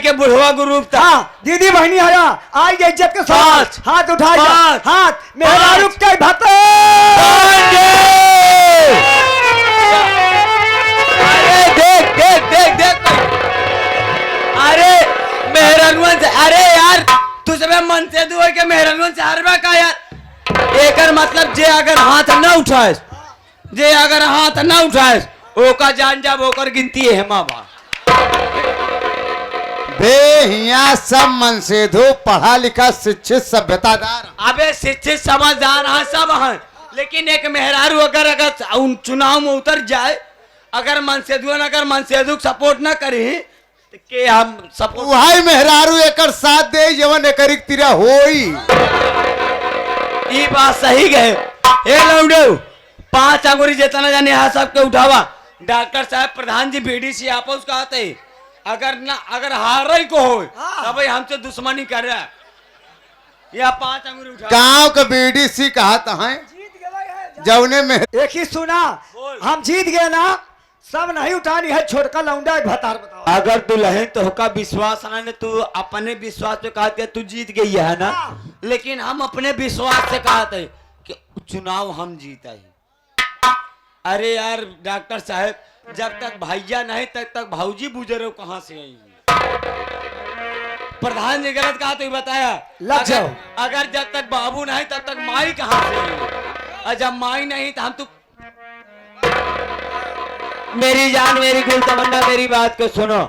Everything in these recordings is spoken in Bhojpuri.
के बुढ़वा ग्रुप था। हाँ, दीदी बहनी आया आई इज्जत के साथ हाथ उठाया हाथ मेहरारू के भाते। अरे देख देख देख देख अरे मेहरानगंज, अरे यार तू सब मन से दुआ के मेहरानगंज से हरबा का यार। एकर मतलब जे अगर हाथ न उठाए, जे अगर हाथ न उठाए ओका जान जा ओकर गिनती है मामा। यहाँ सब मन से धो पढ़ा लिखा शिक्षित सभ्यतादार। अबे शिक्षित समझदार हाँ सब हैं, लेकिन एक मेहरारू अगर अगर चुनाव में उतर जाए, अगर मनसेधु सपोर्ट न करी तो के हम सपोर्ट वही मेहरारू एकर साथ दे जवन एकर तिरा होई। ई बात सही गए। ए लौंडे 5 अंगुरी जितना जाने यहाँ सबके उठावा। डॉक्टर साहब प्रधान जी बीडीसी आप उसका आते अगर हारे को हो तब हमसे दुश्मनी कर रहा है। या 5 अंगुरी उठा गांव का बीडीसी कहा है जौने में एक ही सुना हम जीत गए ना, सब नहीं उठानी है छोटका लौंडा भतार बताओ। अगर दुल्हन तो का विश्वास ना तू अपने विश्वास पे कहते तू जीत गई है ना, लेकिन हम अपने विश्वास से कहते कि चुनाव हम जीता ही। अरे यार डॉक्टर साहब जब तक भैया नहीं तब तक भाऊजी बुजुर्ग कहाँ से आई। प्रधान जी गलत कहा तो बताया लग जाओ। अगर जब तक बाबू नहीं तब तक माई कहाँ से आई, और जब माई नहीं तो हम तो मेरी जान मेरी गुल तमन्ना मेरी बात को सुनो।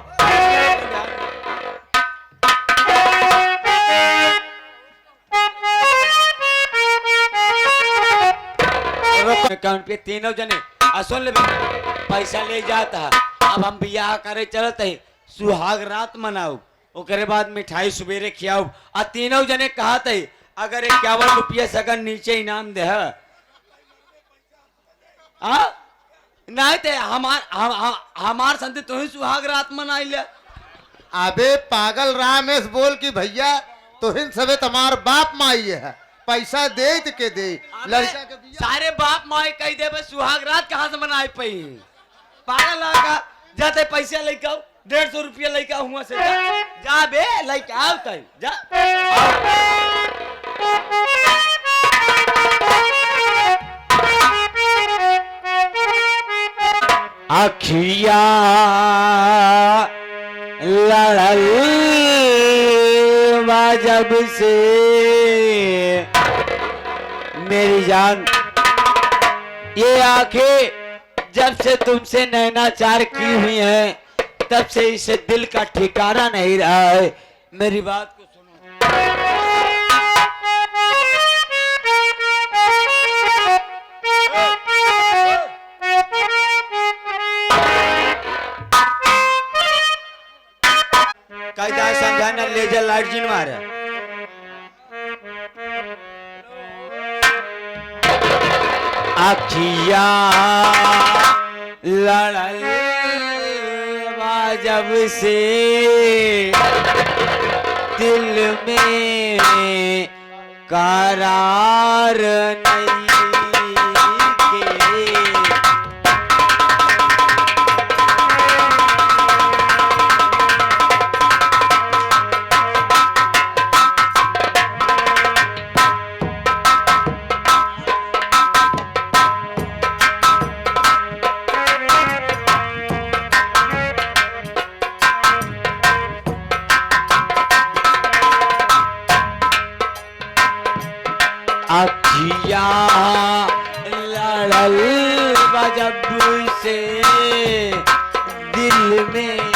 अकाउंट पे तीनों जने सुन ले पैसा ले जाता है। अब हम बियाह करे चलते सुहाग रात मनाओ, ओकरे बाद मिठाई सुबेरे खियाओ। और तीनों जने कहते अगर 51 रुपये से अगर नीचे इनाम दे नहीं तो हमार संति तो ही सुहाग रात मनाई ले। अबे पागल रामेश बोल कि भैया तुहिन सबे तुम्हार बाप माई है, पैसा दे के दे लड़का के सारे बाप माई कह दे सुहाग रात कहाँ से मनाई पई। पागल लगा जाते पैसा लेके आओ 150 रुपया लेके हुआ से जा बे लेके आओ तय जा। अखिया लड़ल जब से मेरी जान, ये आंखें जब से तुमसे नैनाचार की हुई हैं तब से इसे दिल का ठिकाना नहीं रहा है। मेरी बात को सुनो। कायदा समझाना लेजर लाइट जिन मारे अखिया लड़ल जब से दिल में करार नहीं के अखिया लड़ल जब से दिल में